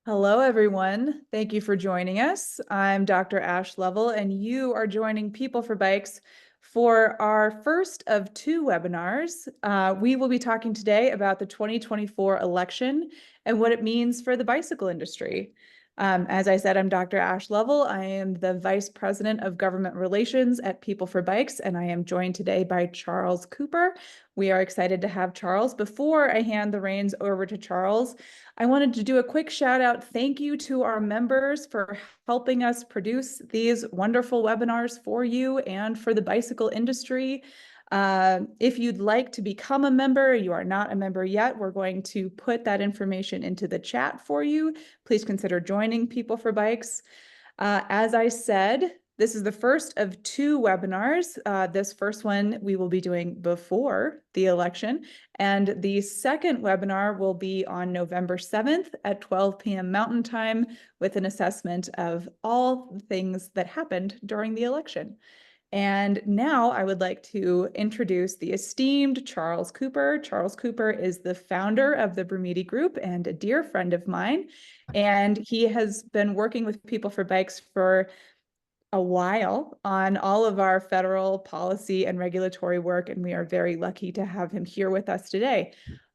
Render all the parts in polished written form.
Hello, everyone. Thank you for joining us. I'm Dr. Ash Lovell, and you are joining People for Bikes for our first of two webinars. We will be talking today about the 2024 election and what it means for the bicycle industry. As I said, I'm Dr. Ash Lovell. I am the Vice President of Government Relations at People for Bikes, and I am joined today by Charles Cooper. We are excited to have Charles. Before I hand the reins over to Charles, I wanted to do a quick shout out. Thank you to our members for helping us produce these wonderful webinars for you and for the bicycle industry. If you'd like to become a member, you are not a member yet, we're going to put that information into the chat for you. Please consider joining People for Bikes. As I said, this is the first of two webinars. This first one we will be doing before the election, and the second webinar will be on November 7th at 12 p.m. Mountain Time with an assessment of all the things that happened during the election. And now I would like to introduce the esteemed Charles Cooper. Charles Cooper is the founder of the Bermuda Group and a dear friend of mine. And he has been working with People for Bikes for a while on all of our federal policy and regulatory work, and we are very lucky to have him here with us today.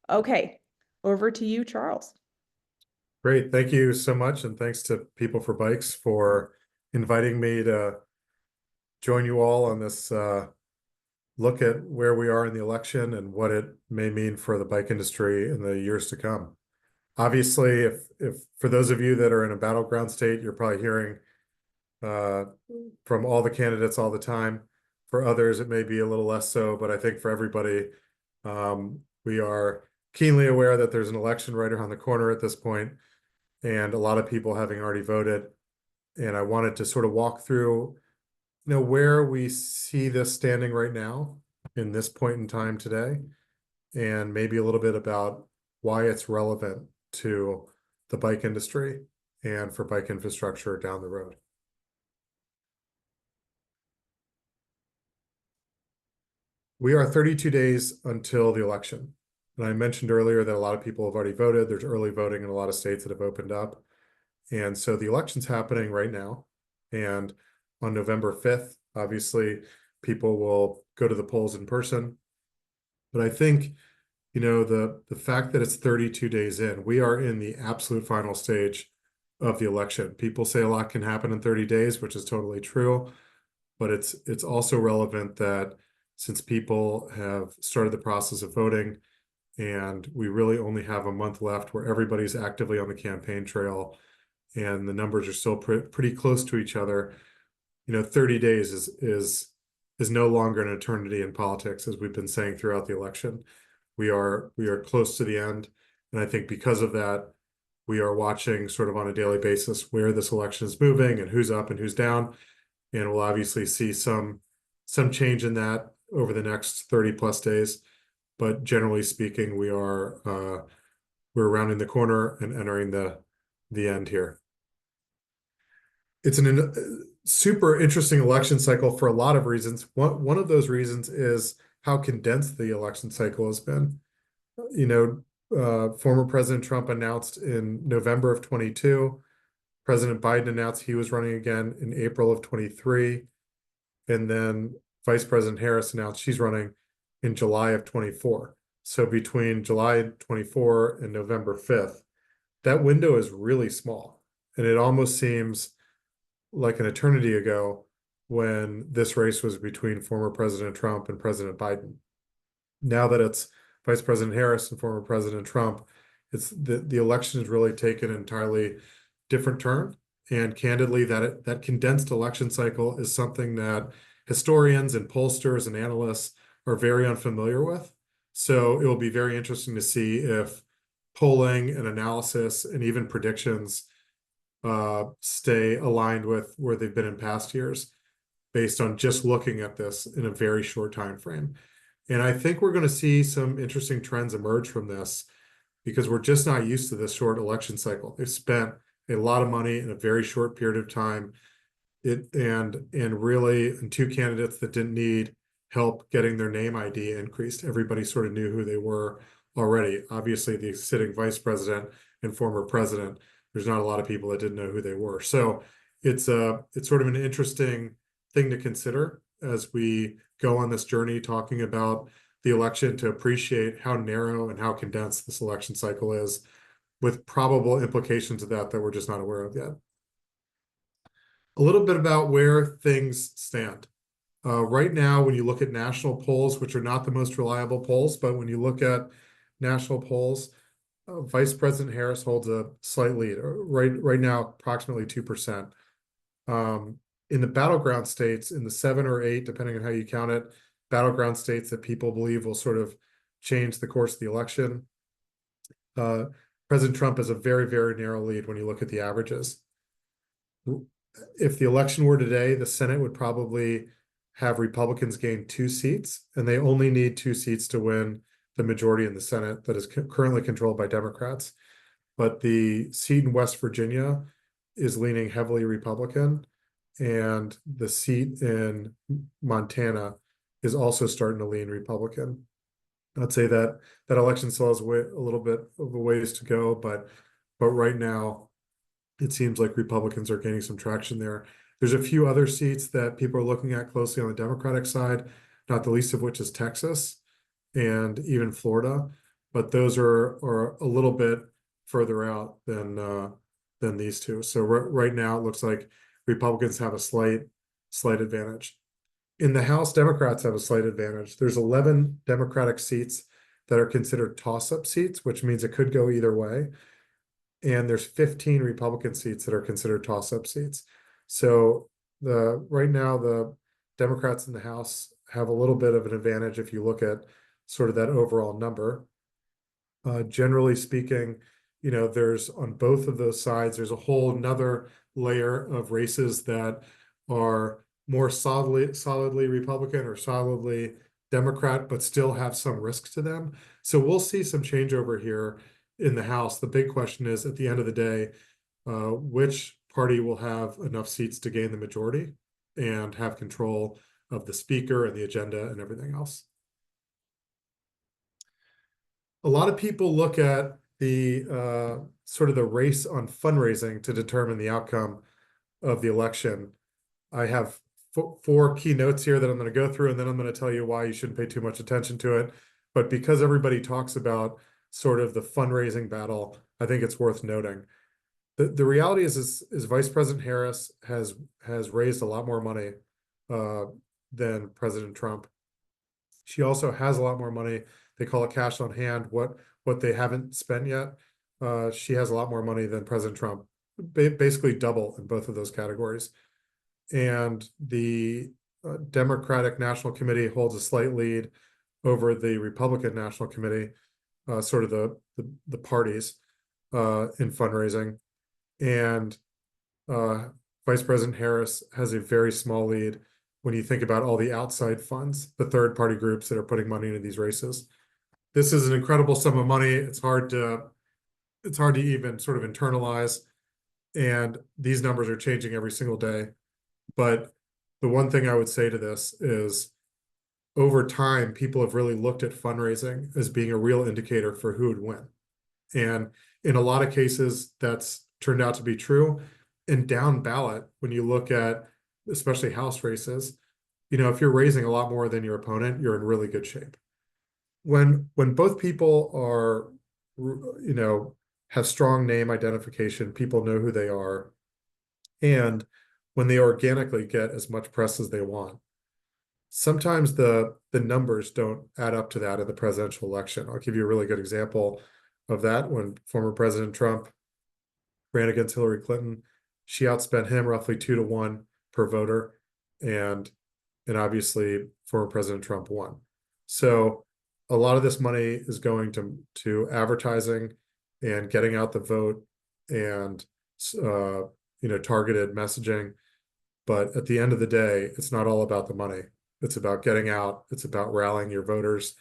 Okay, over to you, Charles. Great. Thank you so much. And thanks to People for Bikes for inviting me to join you all on this look at where we are in the election and what it may mean for the bike industry in the years to come. Obviously, if for those of you that are in a battleground state, you're probably hearing from all the candidates all the time. For others, it may be a little less so, but I think for everybody, we are keenly aware that there's an election right around the corner at this point, and a lot of people having already voted. And I wanted to sort of walk through, where we see this standing right now in this point in time today, and maybe a little bit about why it's relevant to the bike industry and for bike infrastructure down the road. We are 32 days until the election. And I mentioned earlier that a lot of people have already voted. There's early voting in a lot of states that have opened up. And so the election's happening right now. And on November 5th, obviously, people will go to the polls in person. But I think, the fact that it's 32 days in, we are in the absolute final stage of the election. People say a lot can happen in 30 days, which is totally true. But it's also relevant that since people have started the process of voting, and we really only have a month left where everybody's actively on the campaign trail, and the numbers are still pretty close to each other. 30 days is no longer an eternity in politics, as we've been saying throughout the election. We are close to the end, and I think because of that, we are watching sort of on a daily basis where this election is moving and who's up and who's down, and we'll obviously see some change in that over the next 30 plus days. But generally speaking, we're rounding the corner and entering the end here. It's a super interesting election cycle for a lot of reasons. One of those reasons is how condensed the election cycle has been. Former President Trump announced in November of 22. President Biden announced he was running again in April of 23. And then Vice President Harris announced she's running in July of 24. So between July 24 and November 5th, that window is really small. And it almost seems like an eternity ago when this race was between former President Trump and President Biden. Now that it's Vice President Harris and former President Trump, it's the election has really taken an entirely different turn. And candidly, that condensed election cycle is something that historians and pollsters and analysts are very unfamiliar with. So it will be very interesting to see if polling and analysis and even predictions stay aligned with where they've been in past years based on just looking at this in a very short time frame. And I think we're going to see some interesting trends emerge from this because we're just not used to this short election cycle. They've spent a lot of money in a very short period of time. And really, and two candidates that didn't need help getting their name ID increased. Everybody sort of knew who they were already. Obviously, the sitting vice president and former president, there's not a lot of people that didn't know who they were. So it's sort of an interesting thing to consider as we go on this journey talking about the election, to appreciate how narrow and how condensed this election cycle is, with probable implications of that we're just not aware of yet. A little bit about where things stand. Right now, when you look at national polls, which are not the most reliable polls, but when you look at national polls, Vice President Harris holds a slight lead, right now, approximately 2%. In the battleground states, in the 7 or 8, depending on how you count it, battleground states that people believe will sort of change the course of the election, President Trump has a very, very narrow lead when you look at the averages. If the election were today, the Senate would probably have Republicans gain 2 seats, and they only need 2 seats to win the majority in the Senate that is currently controlled by Democrats. But the seat in West Virginia is leaning heavily Republican, and the seat in Montana is also starting to lean Republican. I'd say that election still has a little bit of a ways to go, but right now it seems like Republicans are gaining some traction there. There's a few other seats that people are looking at closely on the Democratic side, not the least of which is Texas and even Florida, but those are a little bit further out than these two. So right now it looks like Republicans have a slight advantage. In the House, Democrats have a slight advantage. There's 11 Democratic seats that are considered toss-up seats, which means it could go either way. And there's 15 Republican seats that are considered toss-up seats. So right now, the Democrats in the House have a little bit of an advantage if you look at sort of that overall number. Generally speaking, there's on both of those sides, there's a whole another layer of races that are more solidly Republican or solidly Democrat, but still have some risk to them. So we'll see some changeover here in the House. The big question is, at the end of the day, which party will have enough seats to gain the majority and have control of the speaker and the agenda and everything else. A lot of people look at the sort of the race on fundraising to determine the outcome of the election. I have 4 key notes here that I'm going to go through, and then I'm going to tell you why you shouldn't pay too much attention to it. But because everybody talks about sort of the fundraising battle, I think it's worth noting. The reality is Vice President Harris has raised a lot more money than President Trump. She also has a lot more money. They call it cash on hand. What they haven't spent yet, she has a lot more money than President Trump, basically double in both of those categories. And the Democratic National Committee holds a slight lead over the Republican National Committee, sort of the parties in fundraising. And Vice President Harris has a very small lead when you think about all the outside funds, the third-party groups that are putting money into these races. This is an incredible sum of money. It's hard to even sort of internalize, and these numbers are changing every single day. But the one thing I would say to this is, over time, people have really looked at fundraising as being a real indicator for who would win. And in a lot of cases, that's turned out to be true. And down ballot, when you look at especially House races, if you're raising a lot more than your opponent, you're in really good shape. When both people are, have strong name identification, people know who they are, and when they organically get as much press as they want, sometimes the numbers don't add up to that in the presidential election. I'll give you a really good example of that. When former President Trump ran against Hillary Clinton, she outspent him roughly 2 to 1 per voter, and obviously former President Trump won. So a lot of this money is going to advertising and getting out the vote and targeted messaging. But at the end of the day, it's not all about the money. It's about getting out. It's about rallying your voters.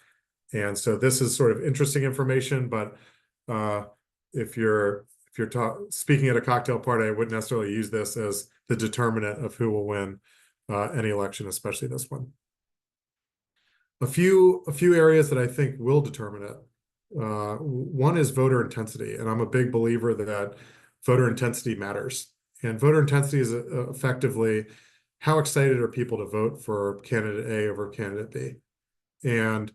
And so this is sort of interesting information, but if you're speaking at a cocktail party, I wouldn't necessarily use this as the determinant of who will win any election, especially this one. A few areas that I think will determine it. One is voter intensity, and I'm a big believer that voter intensity matters. And voter intensity is effectively how excited are people to vote for candidate A over candidate B. And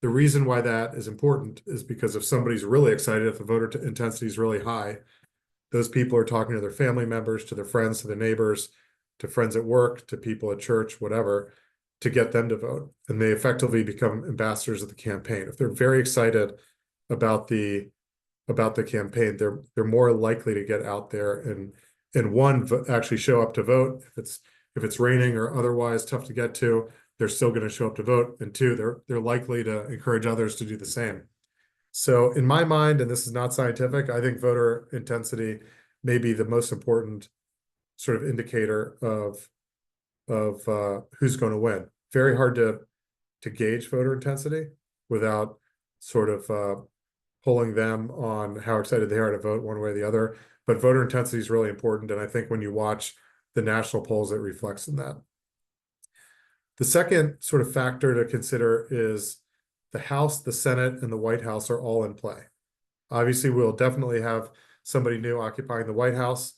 the reason why that is important is because if somebody's really excited, if the voter intensity is really high, those people are talking to their family members, to their friends, to their neighbors, to friends at work, to people at church, whatever, to get them to vote. And they effectively become ambassadors of the campaign. If they're very excited about the campaign, they're more likely to get out there and one, actually show up to vote. If it's raining or otherwise tough to get to, they're still going to show up to vote. And two, they're likely to encourage others to do the same. So in my mind, and this is not scientific, I think voter intensity may be the most important sort of indicator of who's going to win. Very hard to gauge voter intensity without sort of polling them on how excited they are to vote one way or the other. But voter intensity is really important, and I think when you watch the national polls, it reflects in that. The second sort of factor to consider is the House, the Senate, and the White House are all in play. Obviously, we'll definitely have somebody new occupying the White House.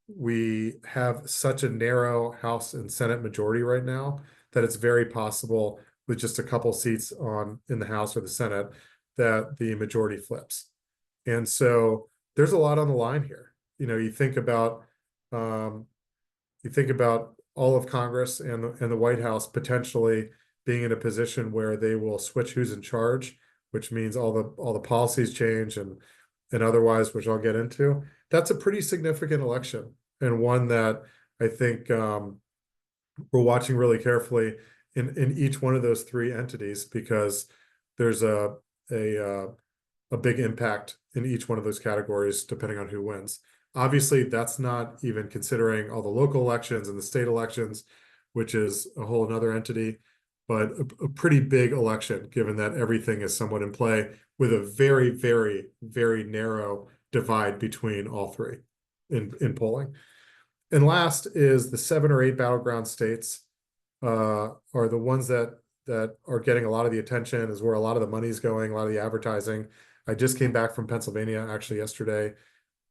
We have such a narrow House and Senate majority right now that it's very possible with just a couple seats in the House or the Senate that the majority flips. And so there's a lot on the line here. You think about all of Congress and the White House potentially being in a position where they will switch who's in charge, which means all the policies change and otherwise, which I'll get into. That's a pretty significant election, and one that I think we're watching really carefully in each one of those three entities, because there's a big impact in each one of those categories depending on who wins. Obviously, that's not even considering all the local elections and the state elections, which is a whole another entity, but a pretty big election, given that everything is somewhat in play with a very, very, very narrow divide between all three in polling. And last is the 7 or 8 battleground states are the ones that are getting a lot of the attention, is where a lot of the money is going, a lot of the advertising. I just came back from Pennsylvania actually yesterday,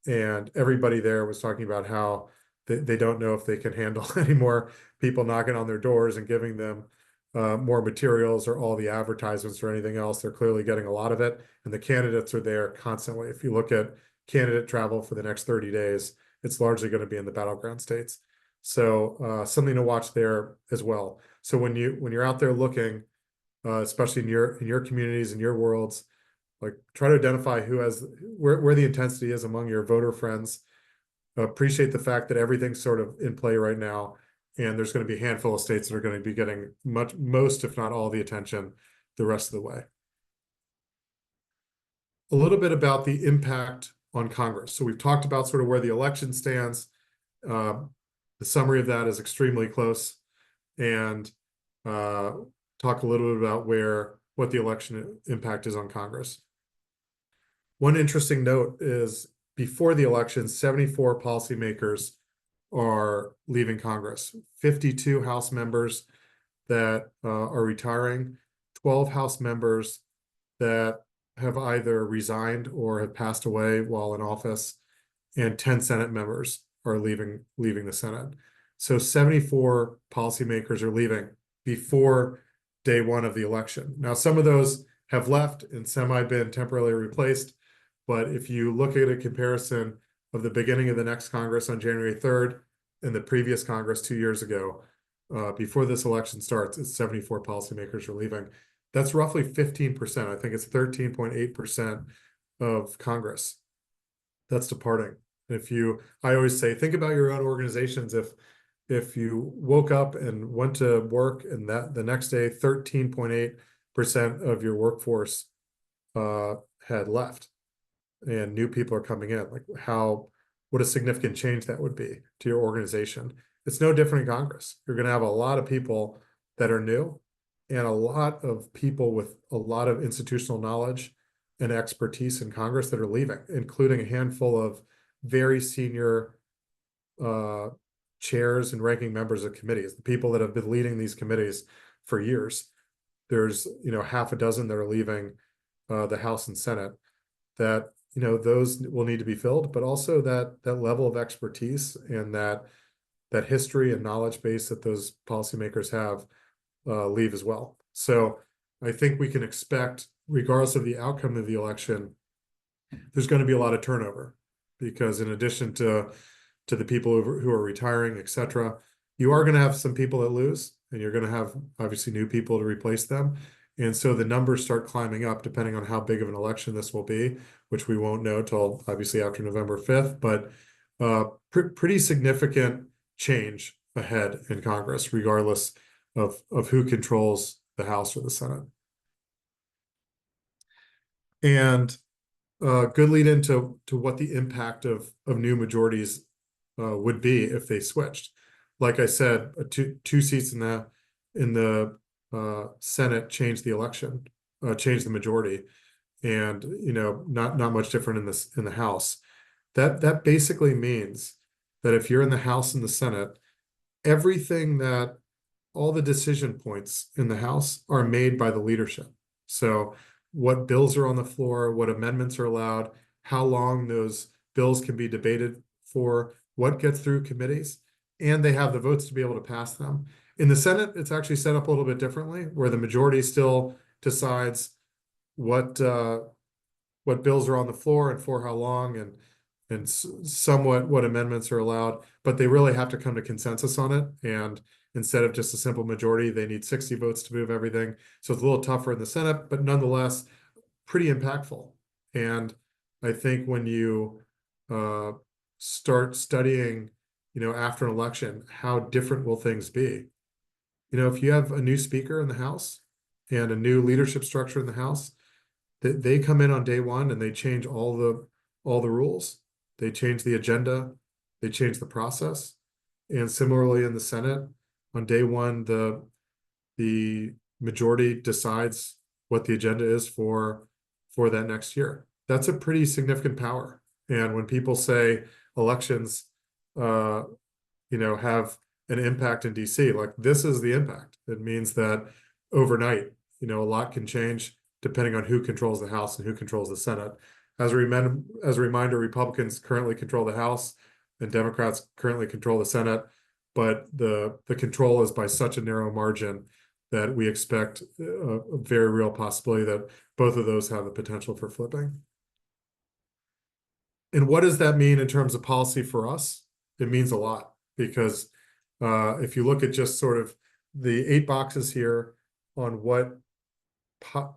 and everybody there was talking about how they don't know if they can handle any more people knocking on their doors and giving them more materials or all the advertisements or anything else. They're clearly getting a lot of it, and the candidates are there constantly. If you look at candidate travel for the next 30 days, it's largely going to be in the battleground states. So something to watch there as well. So when you're out there looking, especially in your communities and your worlds, like, try to identify where the intensity is among your voter friends. Appreciate the fact that everything's sort of in play right now, and there's going to be a handful of states that are going to be getting most, if not all, the attention the rest of the way. A little bit about the impact on Congress. So we've talked about sort of where the election stands. The summary of that is extremely close, and talk a little bit about what the election impact is on Congress. One interesting note is before the election, 74 policymakers are leaving Congress, 52 House members that are retiring, 12 House members that have either resigned or have passed away while in office, and 10 Senate members are leaving the Senate. So 74 policymakers are leaving before day one of the election. Now, some of those have left and been temporarily replaced. But if you look at a comparison of the beginning of the next Congress on January 3rd and the previous Congress 2 years ago, before this election starts, it's 74 policymakers are leaving. That's roughly 15%. I think it's 13.8% of Congress that's departing. I always say, think about your own organizations. If you woke up and went to work and that the next day, 13.8% of your workforce had left, and new people are coming in, like what a significant change that would be to your organization. It's no different in Congress. You're going to have a lot of people that are new and a lot of people with a lot of institutional knowledge and expertise in Congress that are leaving, including a handful of very senior chairs and ranking members of committees, the people that have been leading these committees for years. There's half a dozen that are leaving the House and Senate that those will need to be filled, but also that level of expertise and that history and knowledge base that those policymakers have leave as well. So I think we can expect, regardless of the outcome of the election, there's going to be a lot of turnover, because in addition to the people who are retiring, et cetera, you are going to have some people that lose, and you're going to have obviously new people to replace them. And so the numbers start climbing up depending on how big of an election this will be, which we won't know till obviously after November 5th, but pretty significant change ahead in Congress, regardless of who controls the House or the Senate. And good lead into what the impact of new majorities would be if they switched. Like I said, two seats in the Senate changed the election, changed the majority, and not much different in the House. That basically means that if you're in the House and the Senate, all the decision points in the House are made by the leadership. So what bills are on the floor, what amendments are allowed, how long those bills can be debated for, what gets through committees, and they have the votes to be able to pass them. In the Senate, it's actually set up a little bit differently, where the majority still decides what bills are on the floor and for how long, and somewhat what amendments are allowed, but they really have to come to consensus on it. And instead of just a simple majority, they need 60 votes to move everything. So it's a little tougher in the Senate, but nonetheless, pretty impactful. And I think when you start studying, after an election, how different will things be? If you have a new speaker in the House and a new leadership structure in the House, they come in on day one and they change all the rules. They change the agenda, they change the process. And similarly in the Senate, on day one, the majority decides what the agenda is for that next year. That's a pretty significant power. And when people say elections, have an impact in DC, like, this is the impact. It means that overnight, a lot can change depending on who controls the House and who controls the Senate. As a reminder, Republicans currently control the House and Democrats currently control the Senate, but the control is by such a narrow margin that we expect a very real possibility that both of those have the potential for flipping. And what does that mean in terms of policy for us? It means a lot, because if you look at just sort of the 8 boxes here on what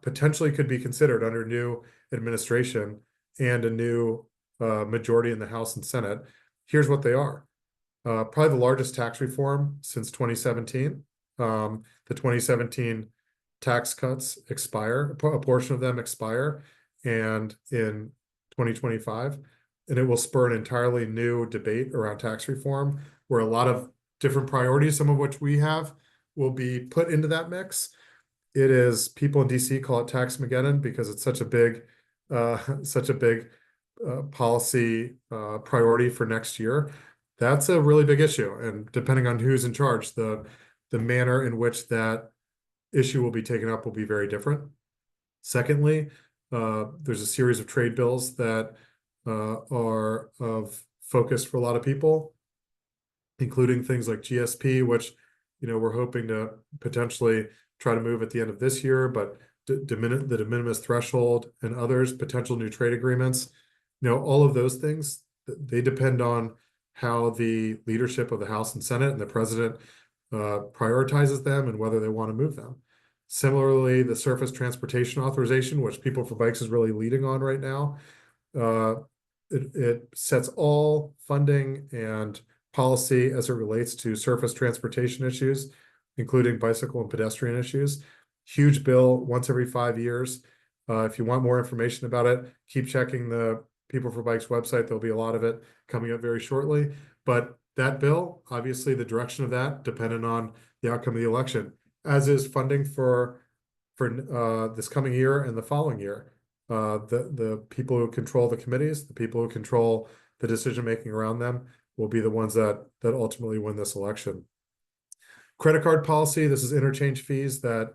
potentially could be considered under new administration and a new majority in the House and Senate, here's what they are. Probably the largest tax reform since 2017. The 2017 tax cuts expire, a portion of them expire, and in 2025, and it will spur an entirely new debate around tax reform, where a lot of different priorities, some of which we have, will be put into that mix. It is, people in DC call it Tax-mageddon, because it's such a big policy priority for next year. That's a really big issue, and depending on who's in charge, the manner in which that issue will be taken up will be very different. Secondly, there's a series of trade bills that are of focus for a lot of people, including things like GSP, which we're hoping to potentially try to move at the end of this year, but the de minimis threshold and others, potential new trade agreements, all of those things, they depend on how the leadership of the House and Senate and the president prioritizes them and whether they want to move them. Similarly, the surface transportation authorization, which People for Bikes is really leading on right now, it sets all funding and policy as it relates to surface transportation issues, including bicycle and pedestrian issues. Huge bill, once every 5 years. If you want more information about it, keep checking the People for Bikes website. There'll be a lot of it coming up very shortly. But that bill, obviously the direction of that dependent on the outcome of the election, as is funding for this coming year and the following year. The people who control the committees, the people who control the decision-making around them, will be the ones that ultimately win this election. Credit card policy, this is interchange fees that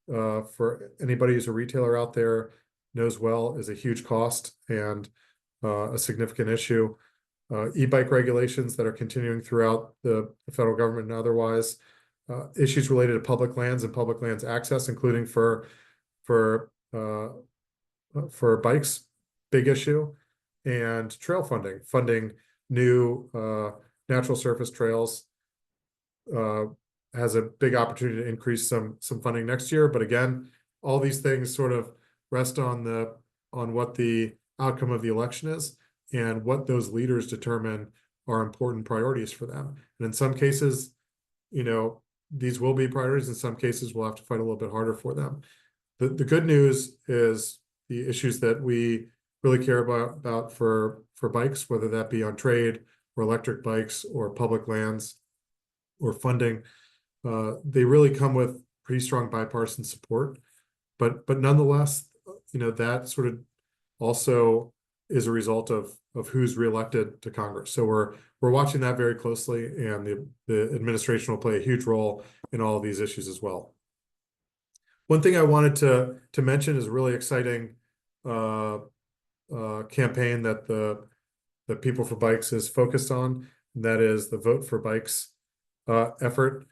for anybody who's a retailer out there, knows well is a huge cost and a significant issue. E-bike regulations that are continuing throughout the federal government and otherwise, issues related to public lands and public lands access, including for bikes, big issue, and trail funding new natural surface trails has a big opportunity to increase some funding next year. But again, all these things sort of rest on what the outcome of the election is and what those leaders determine are important priorities for them. And in some cases, these will be priorities. In some cases, we'll have to fight a little bit harder for them. The good news is the issues that we really care about for bikes, whether that be on trade or electric bikes or public lands or funding, they really come with pretty strong bipartisan support. But nonetheless, that sort of also is a result of who's reelected to Congress. So we're watching that very closely, and the administration will play a huge role in all of these issues as well. One thing I wanted to mention is a really exciting campaign that the People for Bikes is focused on, and that is the Vote for Bikes effort.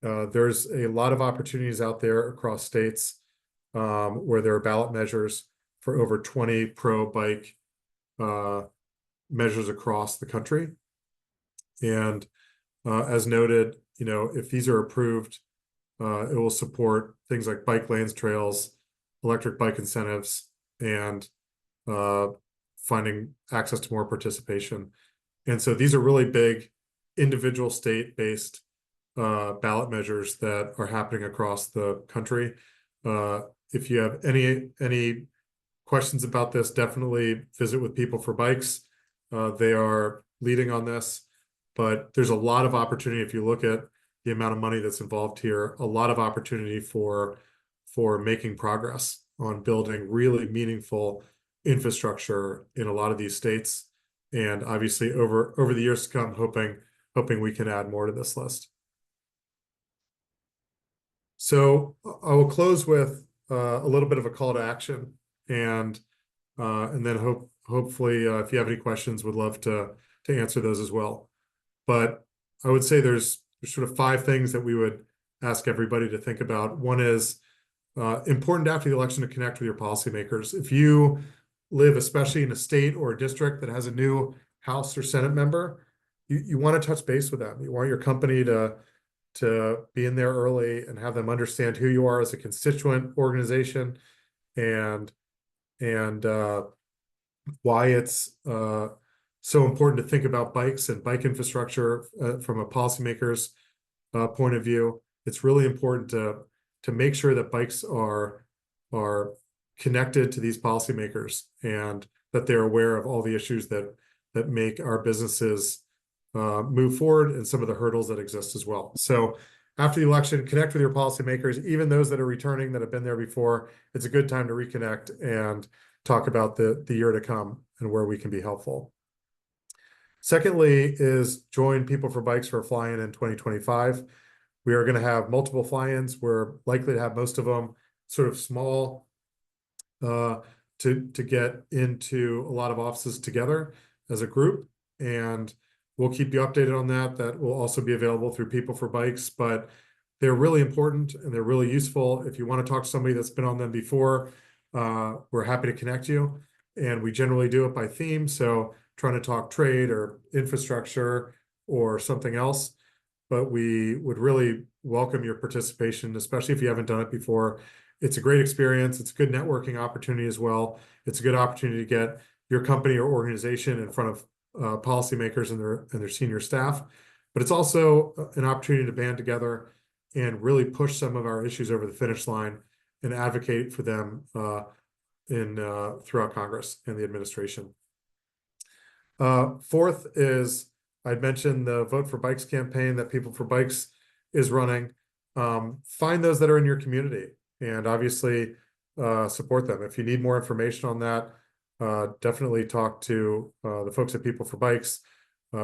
There's a lot of opportunities out there across states where there are ballot measures for over 20 pro-bike measures across the country. And as noted, if these are approved, it will support things like bike lanes, trails, electric bike incentives, and finding access to more participation. And so these are really big individual state-based ballot measures that are happening across the country. If you have any questions about this, definitely visit with People for Bikes. They are leading on this, but there's a lot of opportunity if you look at the amount of money that's involved here, a lot of opportunity for making progress on building really meaningful infrastructure in a lot of these states. And obviously over the years to come, hoping we can add more to this list. So I will close with a little bit of a call to action, and then hopefully if you have any questions, would love to answer those as well. But I would say there's sort of 5 things that we would ask everybody to think about. One is important after the election to connect with your policymakers. If you live, especially in a state or a district that has a new House or Senate member, you want to touch base with them. You want your company to be in there early and have them understand who you are as a constituent organization and why it's so important to think about bikes and bike infrastructure from a policymaker's point of view. It's really important to make sure that bikes are connected to these policymakers and that they're aware of all the issues that make our businesses move forward and some of the hurdles that exist as well. So after the election, connect with your policymakers, even those that are returning that have been there before. It's a good time to reconnect and talk about the year to come and where we can be helpful. Secondly is join People for Bikes for a fly-in 2025. We are going to have multiple fly-ins. We're likely to have most of them sort of small to get into a lot of offices together as a group. And we'll keep you updated on that. That will also be available through People for Bikes, but they're really important and they're really useful. If you want to talk to somebody that's been on them before, we're happy to connect you. And we generally do it by theme. So trying to talk trade or infrastructure or something else, but we would really welcome your participation, especially if you haven't done it before. It's a great experience. It's a good networking opportunity as well. It's a good opportunity to get your company or organization in front of policymakers and their senior staff, but it's also an opportunity to band together and really push some of our issues over the finish line and advocate for them throughout Congress and the administration. Fourth is, I'd mentioned the Vote for Bikes campaign that People for Bikes is running. Find those that are in your community and obviously support them. If you need more information on that, definitely talk to the folks at People for Bikes,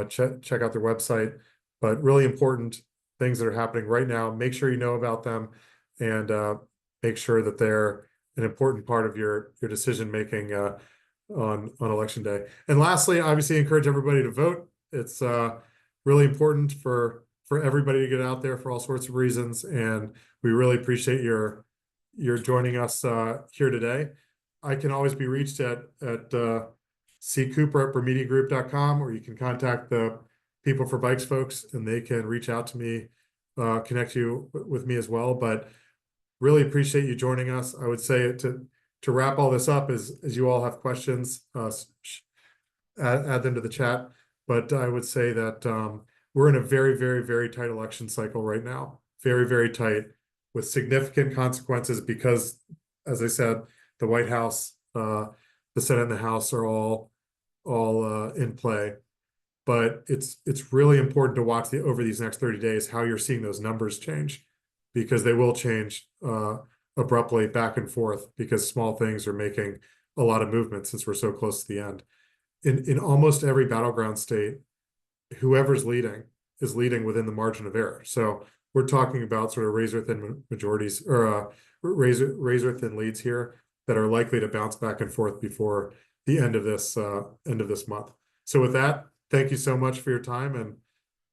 check out their website, but really important things that are happening right now. Make sure you know about them and make sure that they're an important part of your decision making on election day. And lastly, obviously encourage everybody to vote. It's really important for everybody to get out there for all sorts of reasons, and we really appreciate your joining us here today. I can always be reached at ccooper@bermediagroup.com, or you can contact the People for Bikes folks, and they can reach out to me, connect you with me as well. But really appreciate you joining us. I would say to wrap all this up is, as you all have questions, add them to the chat. But I would say that we're in a very, very, very tight election cycle right now. Very, very tight, with significant consequences because, as I said, the White House, the Senate and the House are all in play. But it's really important to watch over these next 30 days how you're seeing those numbers change, because they will change abruptly back and forth, because small things are making a lot of movement since we're so close to the end. In almost every battleground state, whoever's leading is leading within the margin of error. So we're talking about sort of razor thin majorities, or razor thin leads here that are likely to bounce back and forth before the end of this month. So with that, thank you so much for your time. And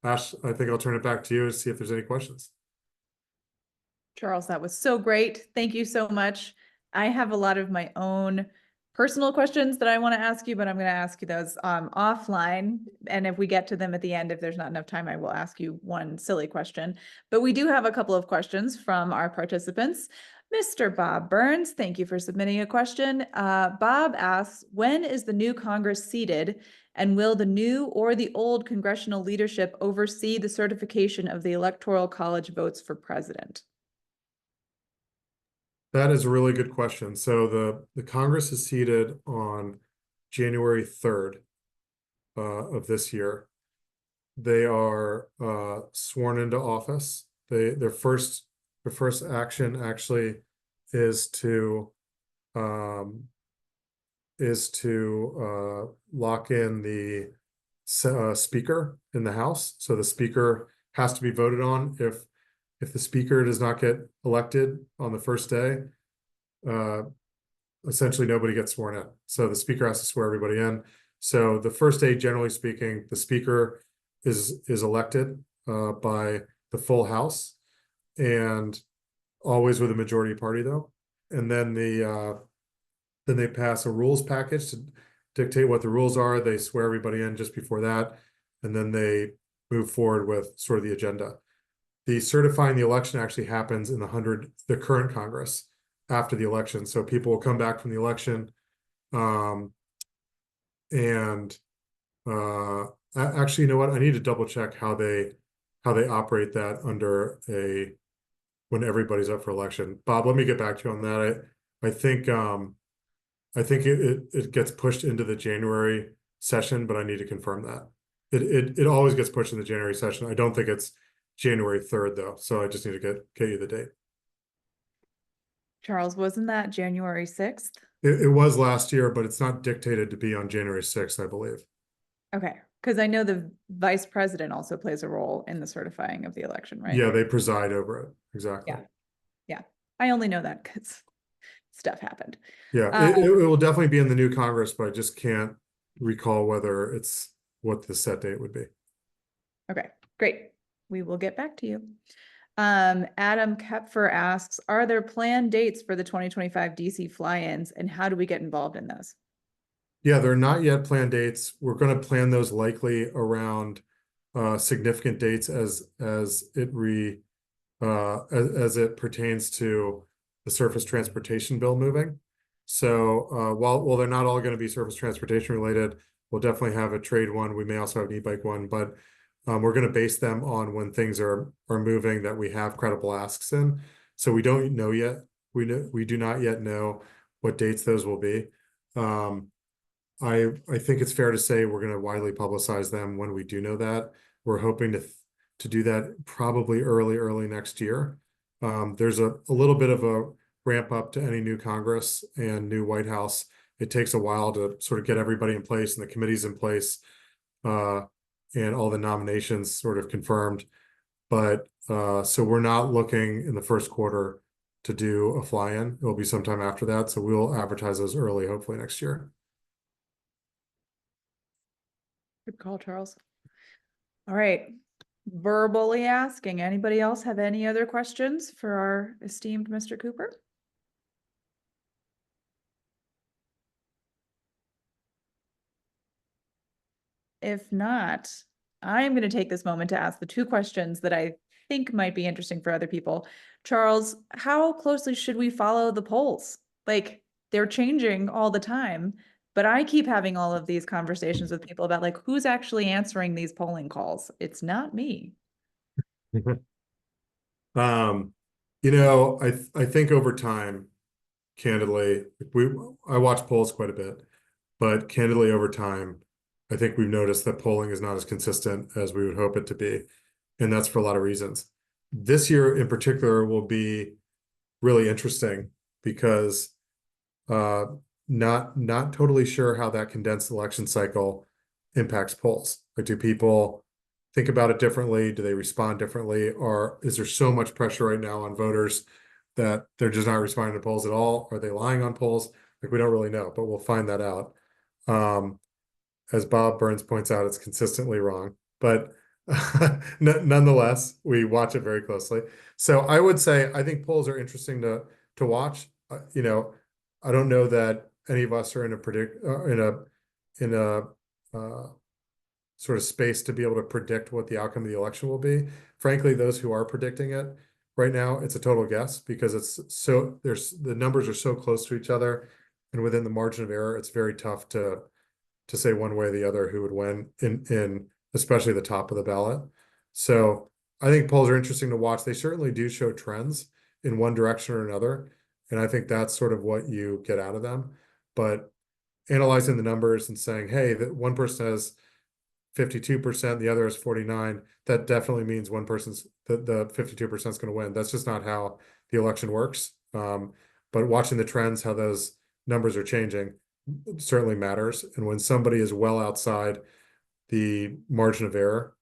Ash, I think I'll turn it back to you to see if there's any questions. Charles, that was so great. Thank you so much. I have a lot of my own personal questions that I want to ask you, but I'm going to ask you those offline. And if we get to them at the end, if there's not enough time, I will ask you one silly question. But we do have a couple of questions from our participants. Mr. Bob Burns, thank you for submitting a question. Bob asks, when is the new Congress seated, and will the new or the old congressional leadership oversee the certification of the Electoral College votes for president? That is a really good question. So the Congress is seated on January 3rd of this year. They are sworn into office. Their first action actually is to lock in the speaker in the House. So the speaker has to be voted on. If the speaker does not get elected on the first day, essentially nobody gets sworn in. So the speaker has to swear everybody in. So the first day, generally speaking, the speaker is elected by the full House, and always with a majority party though. And then they pass a rules package to dictate what the rules are. They swear everybody in just before that, and then they move forward with sort of the agenda. The certifying the election actually happens in the current Congress after the election. So people will come back from the election, actually, you know what? I need to double check how they operate that when everybody's up for election. Bob, let me get back to you on that. I think it gets pushed into the January session, but I need to confirm that. It always gets pushed in the January session. I don't think it's January 3rd though, so I just need to get you the date. Charles, wasn't that January 6th? It was last year, but it's not dictated to be on January 6th, I believe. Okay, because I know the vice president also plays a role in the certifying of the election, right? Yeah, they preside over it. Exactly. Yeah. I only know that because stuff happened. Yeah, it will definitely be in the new Congress, but I just can't recall whether it's what the set date would be. Okay, great. We will get back to you. Adam Kepfer asks, are there planned dates for the 2025 DC fly-ins, and how do we get involved in those? Yeah, they're not yet planned dates. We're going to plan those likely around significant dates as it pertains to the surface transportation bill moving. So while they're not all going to be surface transportation related, we'll definitely have a trade one. We may also have an e-bike one, but we're going to base them on when things are moving that we have credible asks in. So we don't know yet. We do not yet know what dates those will be. I think it's fair to say we're going to widely publicize them when we do know that. We're hoping to do that probably early next year. There's a little bit of a ramp up to any new Congress and new White House. It takes a while to sort of get everybody in place and the committees in place, and all the nominations sort of confirmed. But so we're not looking in the first quarter to do a fly-in. It will be sometime after that, so we'll advertise those early, hopefully next year. Good call, Charles. All right. Verbally asking, anybody else have any other questions for our esteemed Mr. Cooper? If not, I am going to take this moment to ask the two questions that I think might be interesting for other people. Charles, how closely should we follow the polls? Like, they're changing all the time, but I keep having all of these conversations with people about like who's actually answering these polling calls. It's not me. Um, I think over time, candidly, I watch polls quite a bit, but candidly over time, I think we've noticed that polling is not as consistent as we would hope it to be. And that's for a lot of reasons. This year in particular will be really interesting because uh, not totally sure how that condensed election cycle impacts polls. Like, do people think about it differently? Do they respond differently? Or is there so much pressure right now on voters that they're just not responding to polls at all? Are they lying on polls? Like, we don't really know, but we'll find that out. Um, as Bob Burns points out, it's consistently wrong, but nonetheless, we watch it very closely. So I would say I think polls are interesting to watch. I don't know that any of us are in a sort of space to be able to predict what the outcome of the election will be. Frankly, those who are predicting it right now, it's a total guess because the numbers are so close to each other, and within the margin of error, it's very tough to say one way or the other who would win in especially the top of the ballot. So I think polls are interesting to watch. They certainly do show trends in one direction or another. And I think that's sort of what you get out of them. But analyzing the numbers and saying, hey, that one person has 52%, the other has 49, that definitely means one person's the 52% is going to win. That's just not how the election works. But watching the trends, how those numbers are changing, certainly matters. And when somebody is well outside the margin of error,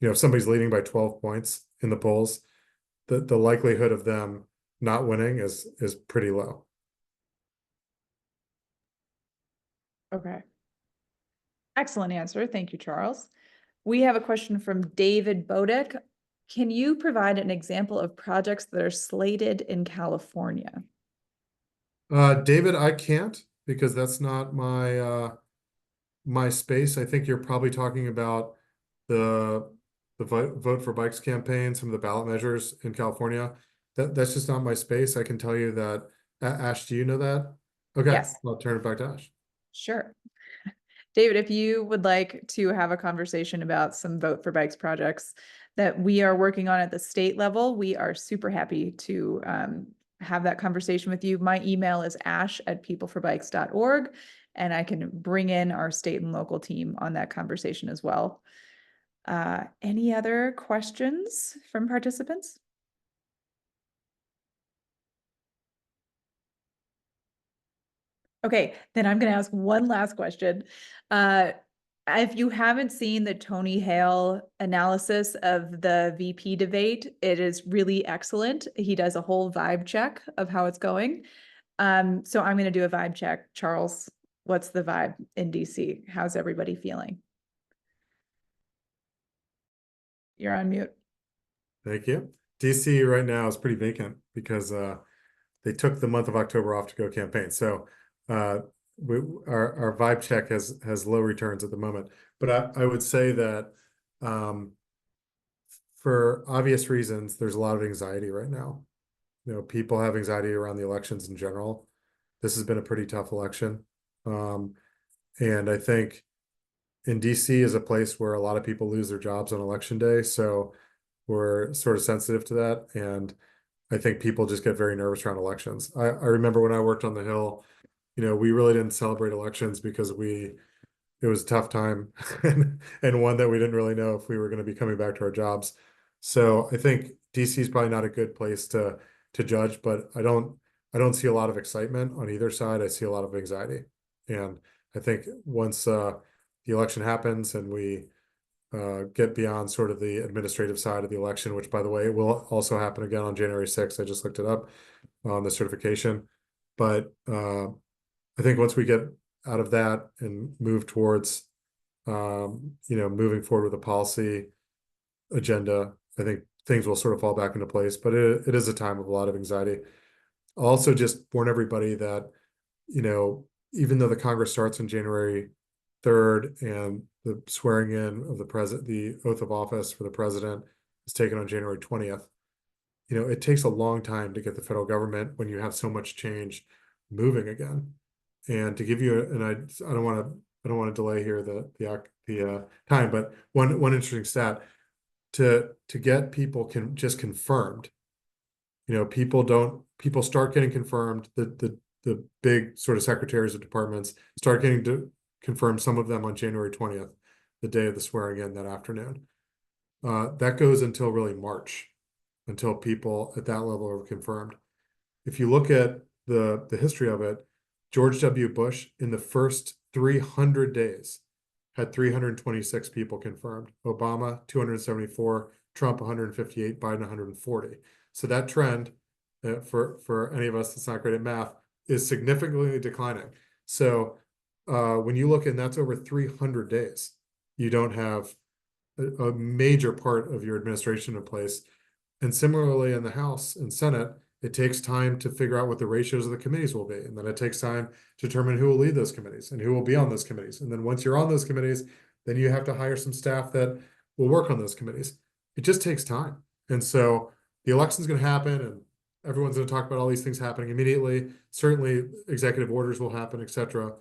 if somebody's leading by 12 points in the polls, the likelihood of them not winning is pretty low. Okay. Excellent answer. Thank you, Charles. We have a question from David Bodek. Can you provide an example of projects that are slated in California? David, I can't because that's not my space. I think you're probably talking about the Vote for Bikes campaign, some of the ballot measures in California. That's just not my space. I can tell you that. Ash, do you know that? Okay, Yes, I'll turn it back to Ash. sure. David, if you would like to have a conversation about some Vote for Bikes projects that we are working on at the state level, we are super happy to have that conversation with you. My email is ash@peopleforbikes.org, and I can bring in our state and local team on that conversation as well. Any other questions from participants? Okay, then I'm going to ask one last question. If you haven't seen the Tony Hale analysis of the VP debate, it is really excellent. He does a whole vibe check of how it's going. So I'm going to do a vibe check. Charles, what's the vibe in DC? How's everybody feeling? You're on mute. Thank you. DC right now is pretty vacant because they took the month of October off to go campaign. So uh, our vibe check has low returns at the moment. But I would say that for obvious reasons, there's a lot of anxiety right now. People have anxiety around the elections in general. This has been a pretty tough election. And I think in DC is a place where a lot of people lose their jobs on election day. So we're sort of sensitive to that. And I think people just get very nervous around elections. I remember when I worked on the Hill, we really didn't celebrate elections because it was a tough time and one that we didn't really know if we were going to be coming back to our jobs. So I think DC is probably not a good place to judge, but I don't see a lot of excitement on either side. I see a lot of anxiety. And I think once the election happens and we get beyond sort of the administrative side of the election, which, by the way, will also happen again on January 6th. I just looked it up on the certification. But I think once we get out of that and move towards, moving forward with a policy agenda, I think things will sort of fall back into place. But it is a time of a lot of anxiety. I'll also just warn everybody that, even though the Congress starts on January 3rd and the swearing in of the oath of office for the president is taken on January 20th, it takes a long time to get the federal government when you have so much change moving again. And to give you, I don't want to delay here the time, but one interesting stat to get people confirmed. People start getting confirmed. The big sort of secretaries of departments start getting confirmed, some of them on January 20th, the day of the swearing in that afternoon. That goes until really March, until people at that level are confirmed. If you look at the history of it, George W. Bush in the first 300 days had 326 people confirmed. Obama, 274, Trump, 158, Biden, 140. So that trend, for any of us that's not great at math, is significantly declining. So when you look, and that's over 300 days, you don't have a major part of your administration in place. And similarly in the House and Senate, it takes time to figure out what the ratios of the committees will be. And then it takes time to determine who will lead those committees and who will be on those committees. And then once you're on those committees, then you have to hire some staff that will work on those committees. It just takes time. And so the election's going to happen and everyone's going to talk about all these things happening immediately. Certainly executive orders will happen, etc.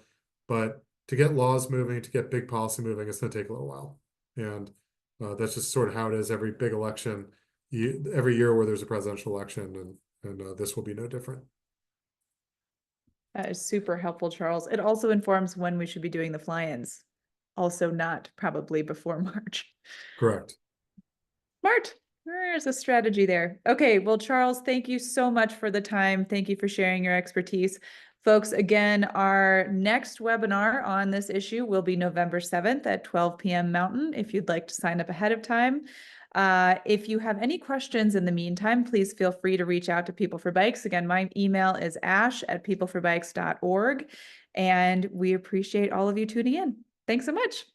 But to get laws moving, to get big policy moving, it's going to take a little while. And that's just sort of how it is every big election, every year where there's a presidential election, and this will be no different. That is super helpful, Charles. It also informs when we should be doing the fly-ins. Also not probably before March. Correct. Smart. There's a strategy there. Okay, well, Charles, thank you so much for the time. Thank you for sharing your expertise. Folks, again, our next webinar on this issue will be November 7th at 12 p.m. Mountain, if you'd like to sign up ahead of time. If you have any questions in the meantime, please feel free to reach out to People for Bikes. Again, my email is ash@peopleforbikes.org, and we appreciate all of you tuning in. Thanks so much.